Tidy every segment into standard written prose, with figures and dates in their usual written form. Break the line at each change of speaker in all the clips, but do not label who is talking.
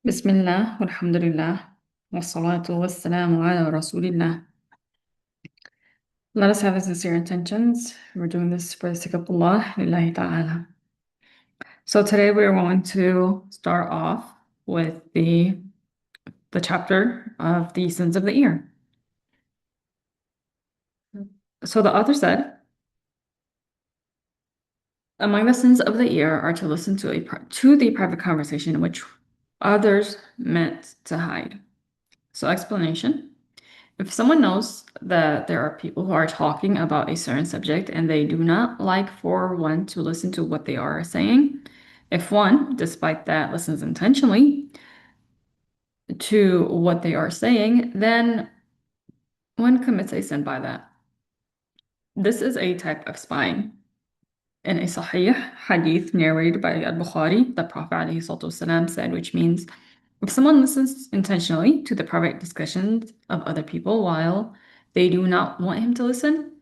بسم الله والحمد لله والصلاة والسلام على رسول الله. Let us have the sincere intentions. We're doing this for the sake of Allah, lillahi ta'ala. So today we're going to start off with the chapter of the sins of the ear. So the author said, among the sins of the ear are to listen to the private conversation which others meant to hide. So explanation. If someone knows that there are people who are talking about a certain subject and they do not like for one to listen to what they are saying, if one, despite that, listens intentionally to what they are saying, then one commits a sin by that. This is a type of spying. In a Sahih hadith narrated by Al-Bukhari, the Prophet ﷺ said, which means if someone listens intentionally to the private discussions of other people while they do not want him to listen,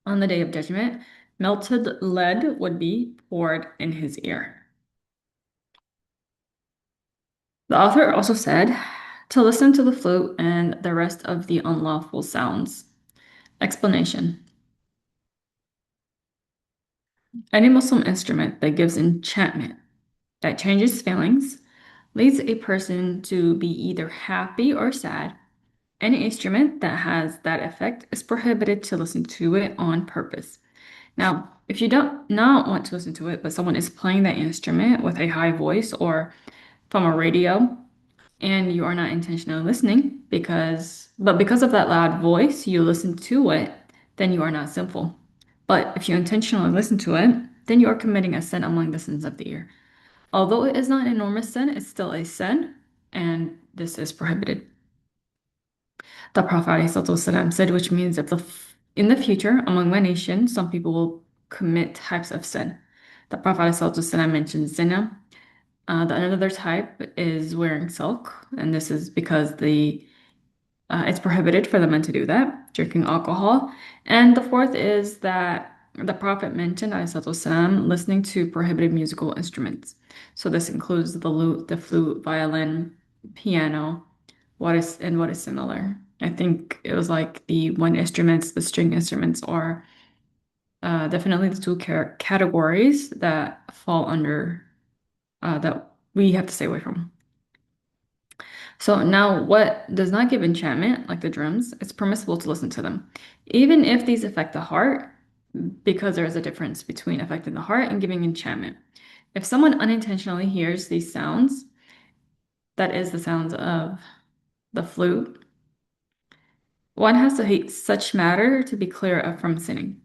on the day of judgment, melted lead would be poured in his ear. The author also said to listen to the flute and the rest of the unlawful sounds. Explanation. Any Muslim instrument that gives enchantment, that changes feelings, leads a person to be either happy or sad. Any instrument that has that effect is prohibited to listen to it on purpose. Now, if you don't not want to listen to it, but someone is playing that instrument with a high voice or from a radio, and you are not intentionally listening because of that loud voice, you listen to it, then you are not sinful. But if you intentionally listen to it, then you are committing a sin among the sins of the ear. Although it is not an enormous sin, it's still a sin, and this is prohibited. The Prophet ﷺ said, which means in the future, among my nation, some people will commit types of sin. The Prophet ﷺ mentioned zina. Another type is wearing silk, and this is because it's prohibited for the men to do that, drinking alcohol. And the fourth is that the Prophet mentioned, والسلام, listening to prohibited musical instruments. So this includes the lute, the flute, violin, piano, what is similar. I think it was like the wind instruments, the string instruments are definitely the two categories that fall under that we have to stay away from. So now what does not give enchantment, like the drums, it's permissible to listen to them. Even if these affect the heart, because there is a difference between affecting the heart and giving enchantment. If someone unintentionally hears these sounds, that is the sounds of the flute, one has to hate such matter to be clear of from sinning.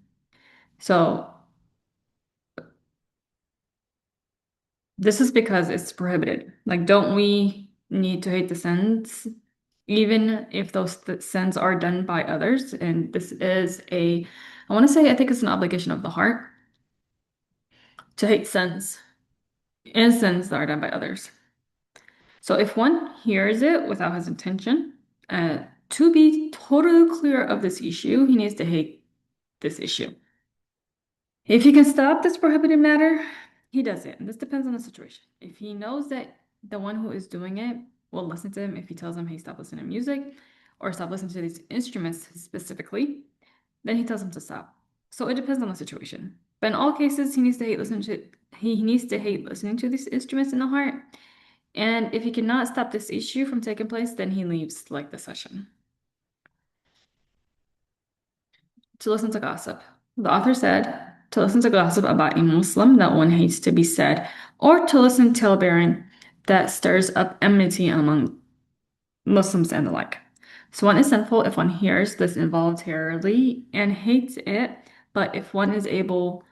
So this is because it's prohibited. Like, don't we need to hate the sins, even if those sins are done by others? And this is I want to say, I think it's an obligation of the heart to hate sins and sins that are done by others. So if one hears it without his intention, to be totally clear of this issue, he needs to hate this issue. If he can stop this prohibited matter, he does it. And this depends on the situation. If he knows that the one who is doing it will listen to him if he tells him, hey, stop listening to music or stop listening to these instruments specifically, then he tells him to stop. So it depends on the situation. But in all cases, he needs to hate listening to these instruments in the heart. And if he cannot stop this issue from taking place, then he leaves like the session. To listen to gossip. The author said to listen to gossip about a Muslim that one hates to be said, or to listen to talebearing that stirs up enmity among Muslims and the like. So one is sinful if one hears this involuntarily and hates it, but if one is able,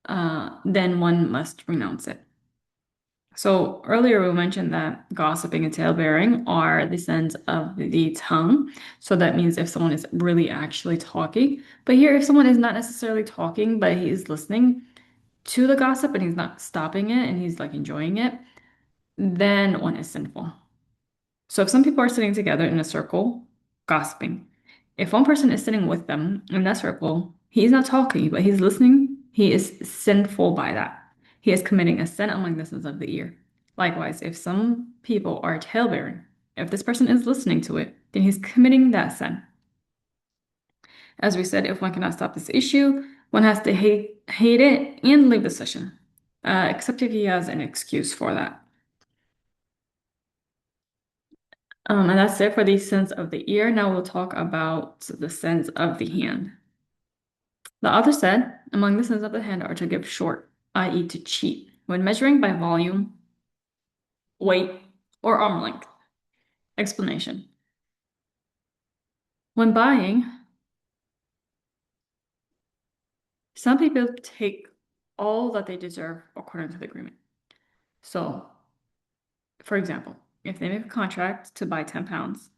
then one must renounce it. So earlier we mentioned that gossiping and talebearing are the sins of the tongue. So that means if someone is really actually talking. But here, if someone is not necessarily talking, but he is listening to the gossip and he's not stopping it and he's like enjoying it, then one is sinful. So if some people are sitting together in a circle gossiping, if one person is sitting with them in that circle, he's not talking, but he's listening, he is sinful by that. He is committing a sin among the sins of the ear. Likewise, if some people are talebearing, if this person is listening to it, then he's committing that sin. As we said, if one cannot stop this issue, one has to hate it and leave the session, except if he has an excuse for that. And that's it for the sins of the ear. Now we'll talk about the sins of the hand. The author said, among the sins of the hand are to give short, i.e., to cheat, when measuring by volume, weight, or arm length. Explanation. When buying, some people take all that they deserve according to the agreement. So, for example, if they make a contract to buy 10 pounds,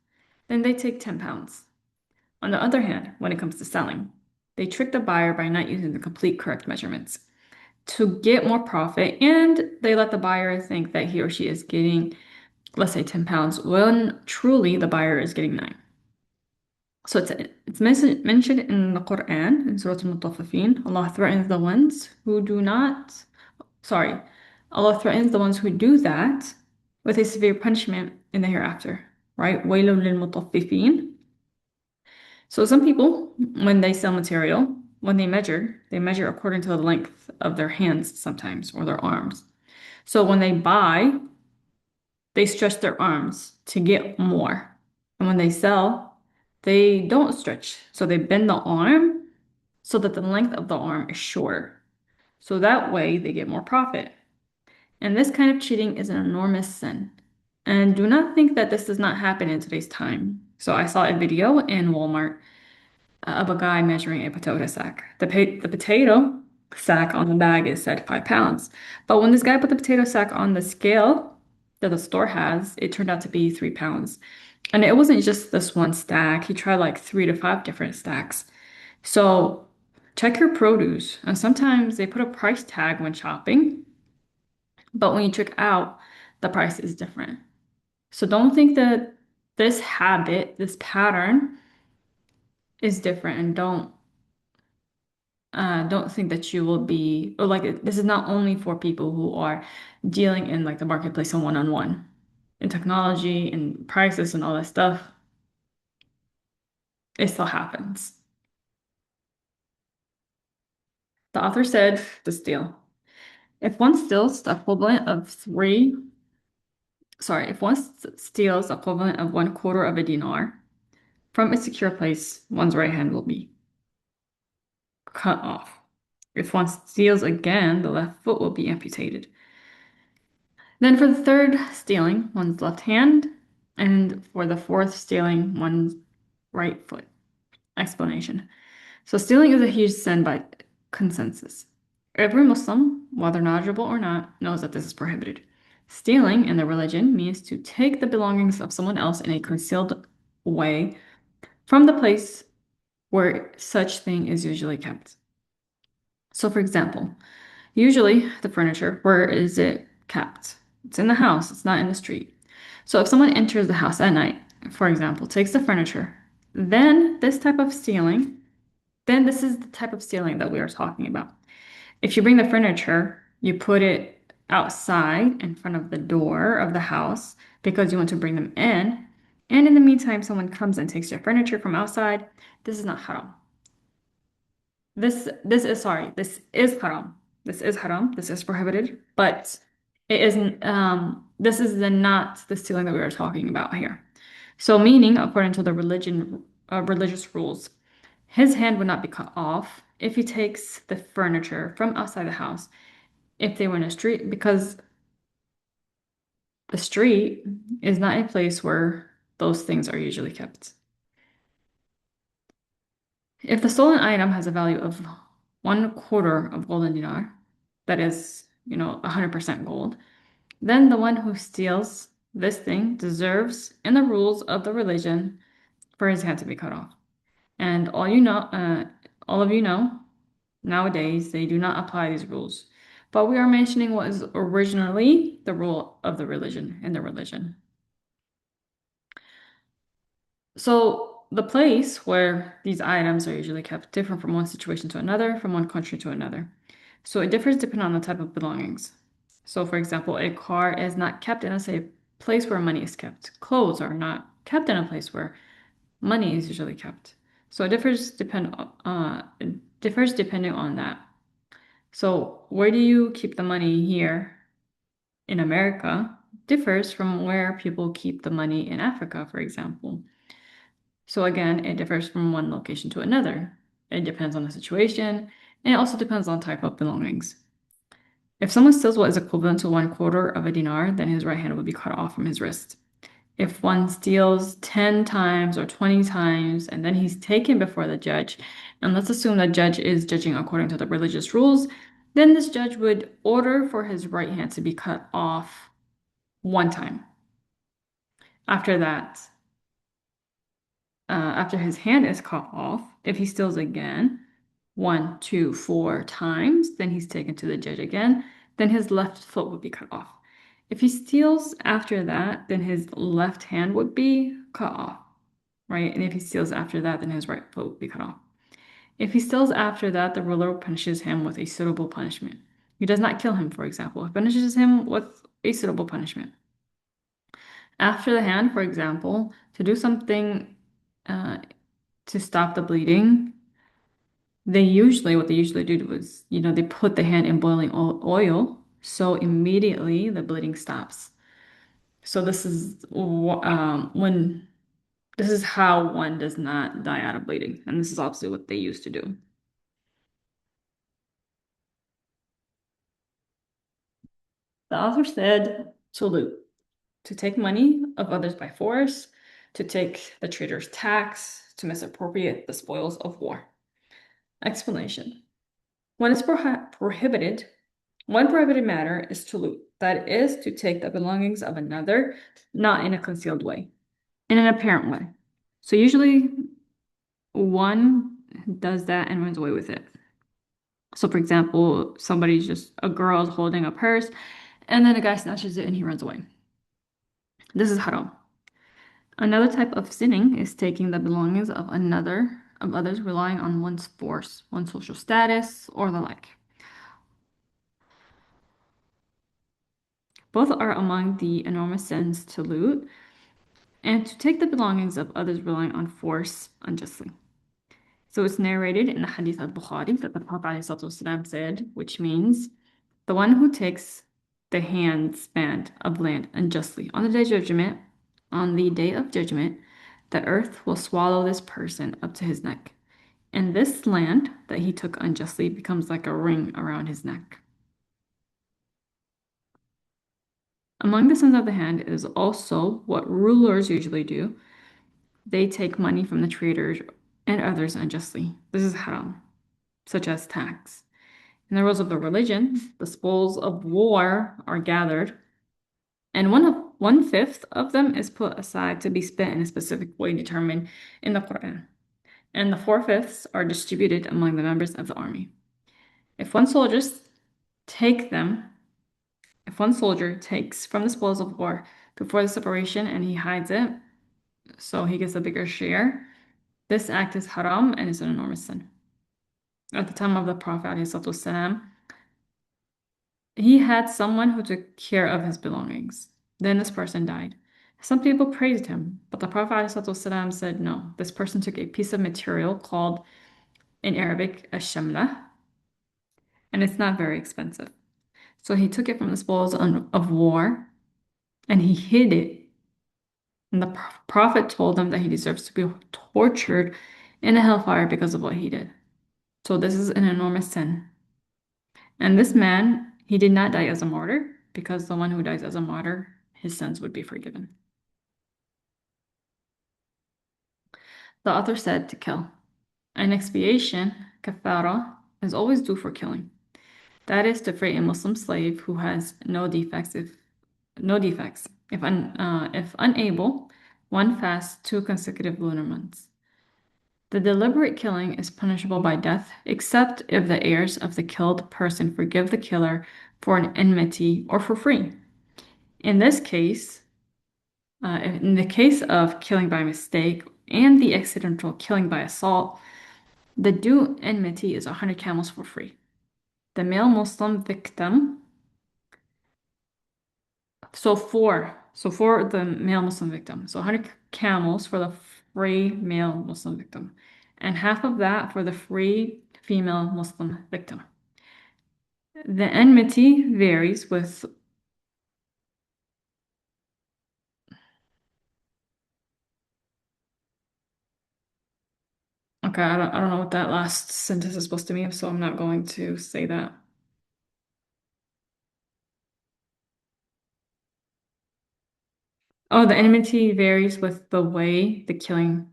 then they take 10 pounds. On the other hand, when it comes to selling, they trick the buyer by not using the complete correct measurements to get more profit, and they let the buyer think that he or she is getting, let's say, 10 pounds, when truly the buyer is getting 9. So it's mentioned in the Quran, in Surah Al-Mutaffifin. Allah threatens the ones who do not, sorry, Allah threatens the ones who do that with a severe punishment in the hereafter, right? وَيْلٌ لِلْمُطَفِّفِينَ. So some people, when they sell material, when they measure according to the length of their hands sometimes, or their arms. So when they buy, they stretch their arms to get more. And when they sell, they don't stretch. So they bend the arm so that the length of the arm is shorter. So that way they get more profit. And this kind of cheating is an enormous sin. And do not think that this does not happen in today's time. So I saw a video in Walmart of a guy measuring a potato sack. The potato sack on the bag is said 5 pounds. But when this guy put the potato sack on the scale that the store has, it turned out to be 3 pounds. And it wasn't just this one stack. He tried like 3 to 5 different stacks. So check your produce. And sometimes they put a price tag when shopping, but when you check out, the price is different. So don't think that this habit, this pattern is different, and don't think that you will be, or like this is not only for people who are dealing in like the marketplace and one-on-one in technology and prices and all that stuff. It still happens. The author said to steal. If one steals the equivalent of if one steals the equivalent of 1/4 of a dinar from a secure place, one's right hand will be cut off. If one steals again, the left foot will be amputated. Then for the third stealing, one's left hand, and for the fourth stealing, one's right foot. Explanation. So stealing is a huge sin by consensus. Every Muslim, whether knowledgeable or not, knows that this is prohibited. Stealing in the religion means to take the belongings of someone else in a concealed way from the place where such thing is usually kept. So for example, usually the furniture, where is it kept? It's in the house, it's not in the street. So if someone enters the house at night, for example, takes the furniture, then this type of stealing, then this is the type of stealing that we are talking about. If you bring the furniture, you put it outside in front of the door of the house because you want to bring them in, and in the meantime, someone comes and takes your furniture from outside, this is not haram. This is haram. This is haram. This is prohibited, but it isn't, this is not the stealing that we are talking about here. So meaning, according to the religious rules, his hand would not be cut off if he takes the furniture from outside the house if they were in a street, because the street is not a place where those things are usually kept. If the stolen item has a value of 1/4 of golden dinar, that is, 100% gold, then the one who steals this thing deserves, in the rules of the religion, for his hand to be cut off. And all of you know, nowadays they do not apply these rules. But we are mentioning what is originally the rule of the religion in the religion. So the place where these items are usually kept differ from one situation to another, from one country to another. So it differs depending on the type of belongings. So, for example, a car is not kept in a safe place where money is kept. Clothes are not kept in a place where money is usually kept. So it differs depending on that. So where do you keep the money here in America differs from where people keep the money in Africa, for example. So again, it differs from one location to another. It depends on the situation, and it also depends on type of belongings. If someone steals what is equivalent to 1/4 of a dinar, then his right hand would be cut off from his wrist. If one steals 10 times or 20 times and then he's taken before the judge, and let's assume the judge is judging according to the religious rules, then this judge would order for his right hand to be cut off one time. After that, after his hand is cut off, if he steals again, 1, 2, 4 times, then he's taken to the judge again, then his left foot would be cut off. If he steals after that, then his left hand would be cut off, right? And if he steals after that, then his right foot would be cut off. If he steals after that, the ruler punishes him with a suitable punishment. He does not kill him, for example. He punishes him with a suitable punishment. After the hand, for example, to do something uh, to stop the bleeding, what they usually do was, they put the hand in boiling oil, so immediately the bleeding stops. So this is how one does not die out of bleeding, and this is obviously what they used to do. The author said to loot, to take money of others by force, to take the traitor's tax, to misappropriate the spoils of war. Explanation. When it's prohibited, one prohibited matter is to loot, that is, to take the belongings of another, not in a concealed way, in an apparent way. So usually one does that and runs away with it. So, for example, a girl is holding a purse, and then a guy snatches it and he runs away. This is haram. Another type of sinning is taking the belongings of others, relying on one's force, one's social status, or the like. Both are among the enormous sins to loot and to take the belongings of others relying on force unjustly. So it's narrated in the Hadith of Bukhari that the Prophet ﷺ said, which means the one who takes the handspan of land unjustly on the day of judgment, the earth will swallow this person up to his neck. And this land that he took unjustly becomes like a ring around his neck. Among the sins of the hand is also what rulers usually do. They take money from the traders and others unjustly. This is haram, such as tax. In the rules of the religion, the spoils of war are gathered, and 1/5 of them is put aside to be spent in a specific way determined in the Quran. And the 4/5 are distributed among the members of the army. If one soldier take them, if one soldier takes from the spoils of war before the separation and he hides it, so he gets a bigger share, this act is haram and is an enormous sin. At the time of the Prophet ﷺ, he had someone who took care of his belongings. Then this person died. Some people praised him, but the Prophet ﷺ said no. This person took a piece of material called in Arabic a shamla, and it's not very expensive. So he took it from the spoils of war and he hid it. And the Prophet told him that he deserves to be tortured in a hellfire because of what he did. So this is an enormous sin. And this man, he did not die as a martyr because the one who dies as a martyr, his sins would be forgiven. The author said to kill. An expiation, kafara, is always due for killing. That is to free a Muslim slave who has no defects. If unable, one fasts 2 consecutive lunar months. The deliberate killing is punishable by death, except if the heirs of the killed person forgive the killer for an enmity or for free. In this case, in the case of killing by mistake and the accidental killing by assault, the due enmity is 100 camels for free. The male Muslim victim So for the male Muslim victim. So 100 camels for the free male Muslim victim, and half of that for the free female Muslim victim. The enmity varies with. Okay, I don't know what that last sentence is supposed to mean, so I'm not going to say that. Oh, the enmity varies with the way the killing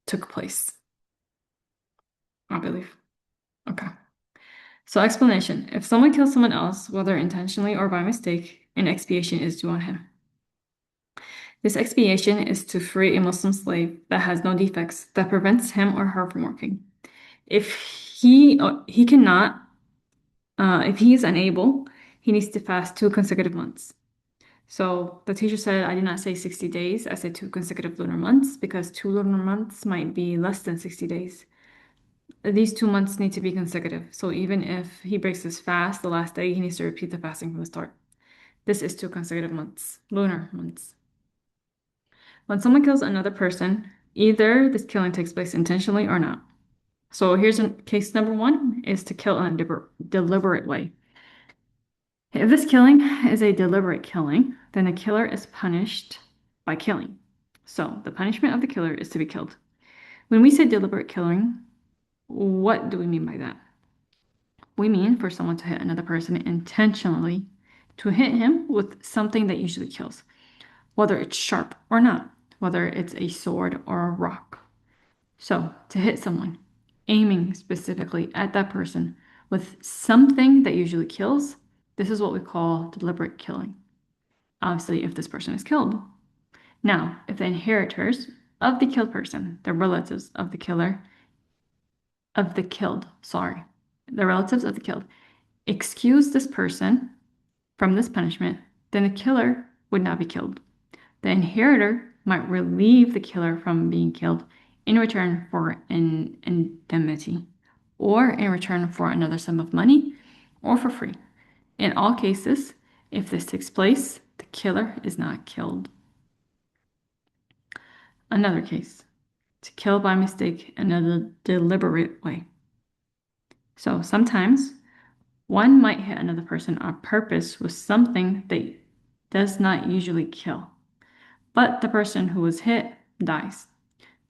took place, I believe. Okay. So explanation. If someone kills someone else, whether intentionally or by mistake, an expiation is due on him. This expiation is to free a Muslim slave that has no defects that prevents him or her from working. If he cannot, if he is unable, he needs to fast 2 consecutive months. So the teacher said I did not say 60 days. I said 2 consecutive lunar months because 2 lunar months might be less than 60 days. These 2 months need to be consecutive. So even if he breaks his fast the last day, he needs to repeat the fasting from the start. This is 2 consecutive months, lunar months. When someone kills another person, either this killing takes place intentionally or not. So here's case number one is to kill in a deliberate way. If this killing is a deliberate killing, then the killer is punished by killing. So the punishment of the killer is to be killed. When we say deliberate killing, what do we mean by that? We mean for someone to hit another person intentionally, to hit him with something that usually kills, whether it's sharp or not, whether it's a sword or a rock. So to hit someone, aiming specifically at that person with something that usually kills, this is what we call deliberate killing. Obviously, if this person is killed. Now, if the inheritors of the killed person, the relatives of the killer, of the killed, sorry, the relatives of the killed, excuse this person from this punishment, then the killer would not be killed. The inheritor might relieve the killer from being killed in return for an indemnity, or in return for another sum of money, or for free. In all cases, if this takes place, the killer is not killed. Another case, to kill by mistake in a deliberate way. So sometimes one might hit another person on purpose with something that does not usually kill, but the person who was hit dies.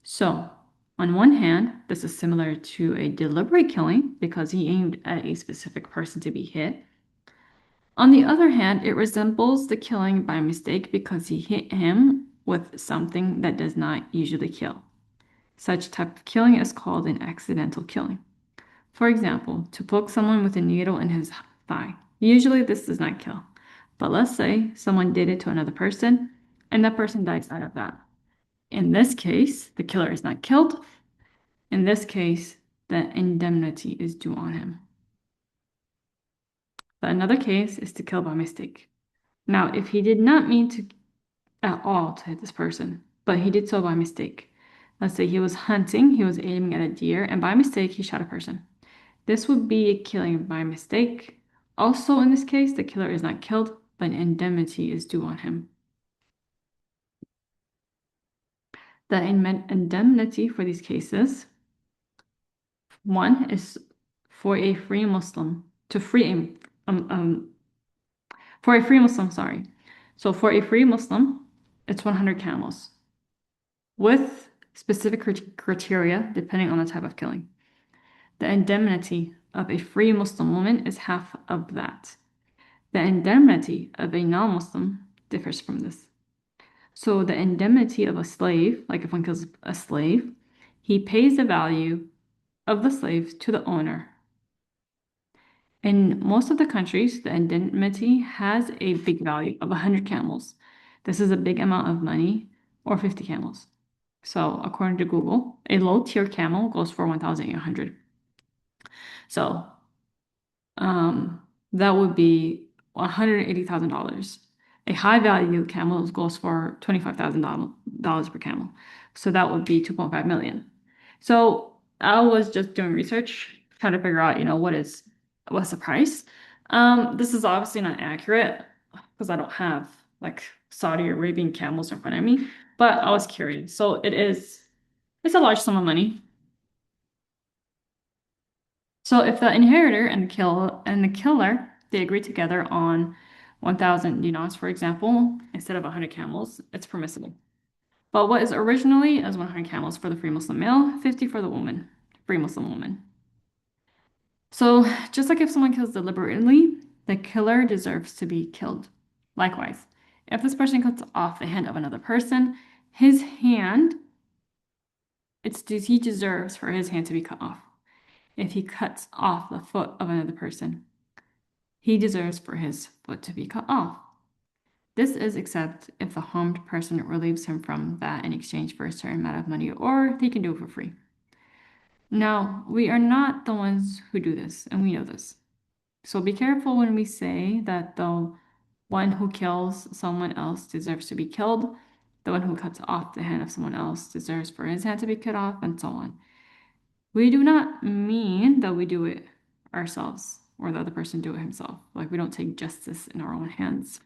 So, on one hand, this is similar to a deliberate killing because he aimed at a specific person to be hit. On the other hand, it resembles the killing by mistake because he hit him with something that does not usually kill. Such type of killing is called an accidental killing. For example, to poke someone with a needle in his thigh. Usually this does not kill. But let's say someone did it to another person and that person dies out of that. In this case, the killer is not killed. In this case, the indemnity is due on him. But another case is to kill by mistake. Now, if he did not mean to at all to hit this person, but he did so by mistake. Let's say he was hunting, he was aiming at a deer, and by mistake he shot a person. This would be a killing by mistake. Also, in this case, the killer is not killed, but an indemnity is due on him. The indemnity for these cases, one is for a free Muslim to free for a free Muslim, sorry. So for a free Muslim, it's 100 camels with specific criteria depending on the type of killing. The indemnity of a free Muslim woman is half of that. The indemnity of a non-Muslim differs from this. So the indemnity of a slave, like if one kills a slave, he pays the value of the slave to the owner. In most of the countries, the indemnity has a big value of 100 camels. This is a big amount of money, or 50 camels. So according to Google, a low-tier camel goes for 1,800. So that would be $180,000. A high value camel goes for $25,000 per camel. So that would be 2.5 million. So I was just doing research, trying to figure out, what's the price. This is obviously not accurate. because I don't have like Saudi Arabian camels in front of me, but I was curious. So it's a large sum of money. So if the inheritor and the killer they agree together on 1,000 dinars, for example, instead of 100 camels, it's permissible. But what is originally as 100 camels for the free Muslim male, 50 for the woman, free Muslim woman. So just like if someone kills deliberately, the killer deserves to be killed. Likewise, if this person cuts off the hand of another person, his hand, he deserves for his hand to be cut off. If he cuts off the foot of another person, he deserves for his foot to be cut off. This is except if the harmed person relieves him from that in exchange for a certain amount of money, or they can do it for free. Now, we are not the ones who do this, and we know this. So be careful when we say that the one who kills someone else deserves to be killed, the one who cuts off the hand of someone else deserves for his hand to be cut off, and so on. We do not mean that we do it ourselves or the other person do it himself. Like we don't take justice in our own hands.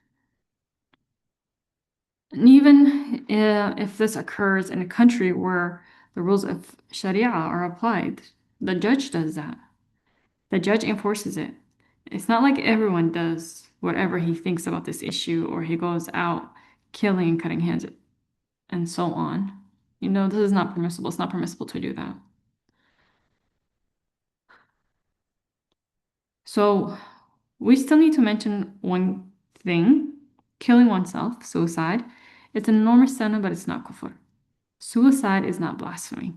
And even if this occurs in a country where the rules of Sharia are applied, the judge does that. The judge enforces it. It's not like everyone does whatever he thinks about this issue or he goes out killing and cutting hands and so on. This is not permissible. It's not permissible to do that. So we still need to mention one thing. Killing oneself, suicide, it's an enormous sin, but it's not kufr. Suicide is not blasphemy,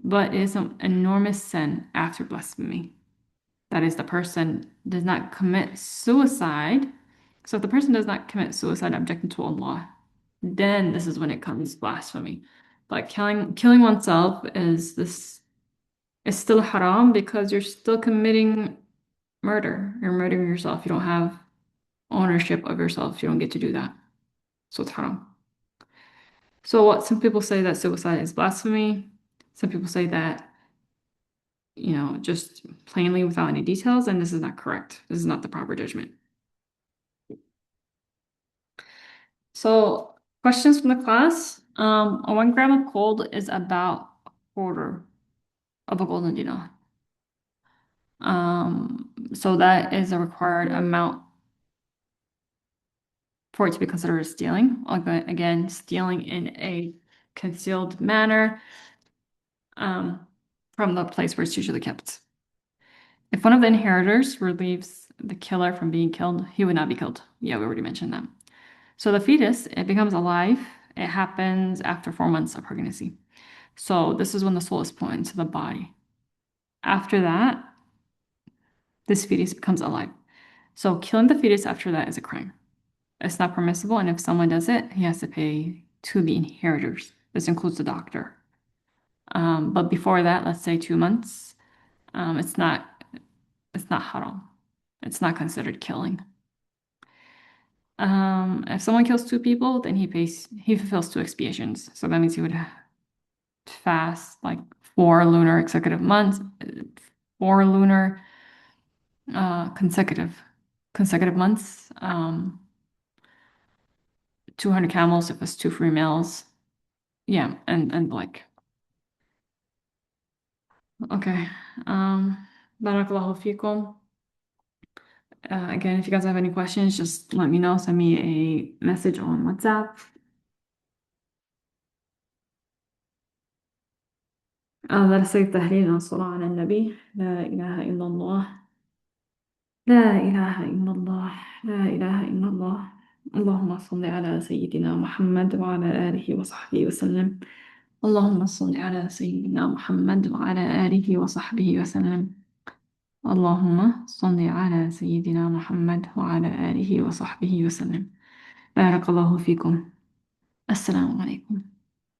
but it is an enormous sin after blasphemy. That is, the person does not commit suicide. So if the person does not commit suicide objecting to Allah, then this is when it comes blasphemy. But killing oneself is still haram because you're still committing murder. You're murdering yourself. You don't have ownership of yourself. You don't get to do that. So it's haram. So what some people say that suicide is blasphemy. Some people say that, just plainly without any details, and this is not correct. This is not the proper judgment. So questions from the class. A 1 gram of gold is about a quarter of a golden dinar. So that is a required amount for it to be considered stealing. Again, stealing in a concealed manner from the place where it's usually kept. If one of the inheritors relieves the killer from being killed, he would not be killed. Yeah, we already mentioned that. So the fetus, it becomes alive. It happens after 4 months of pregnancy. So this is when the soul is put into the body. After that, this fetus becomes alive. So killing the fetus after that is a crime. It's not permissible, and if someone does it, he has to pay to the inheritors. This includes the doctor. But before that, let's say 2 months, it's not haram. It's not considered killing. If someone kills 2 people, then he fulfills 2 expiations. So that means he would fast like 4 lunar consecutive months, 4 lunar consecutive months, 200 camels if it's 2 free males. Yeah, and like okay. Barakallahu fikum. Again, if you guys have any questions, just let me know. Send me a message on WhatsApp. Let us say تهليل الصلاة على النبي لا إله إلا الله لا إله إلا الله لا إله إلا الله اللهم صل على سيدنا محمد وعلى آله وصحبه وسلم اللهم صل على سيدنا محمد وعلى آله وصحبه وسلم اللهم صل على سيدنا محمد وعلى آله وصحبه وسلم بارك الله فيكم السلام عليكم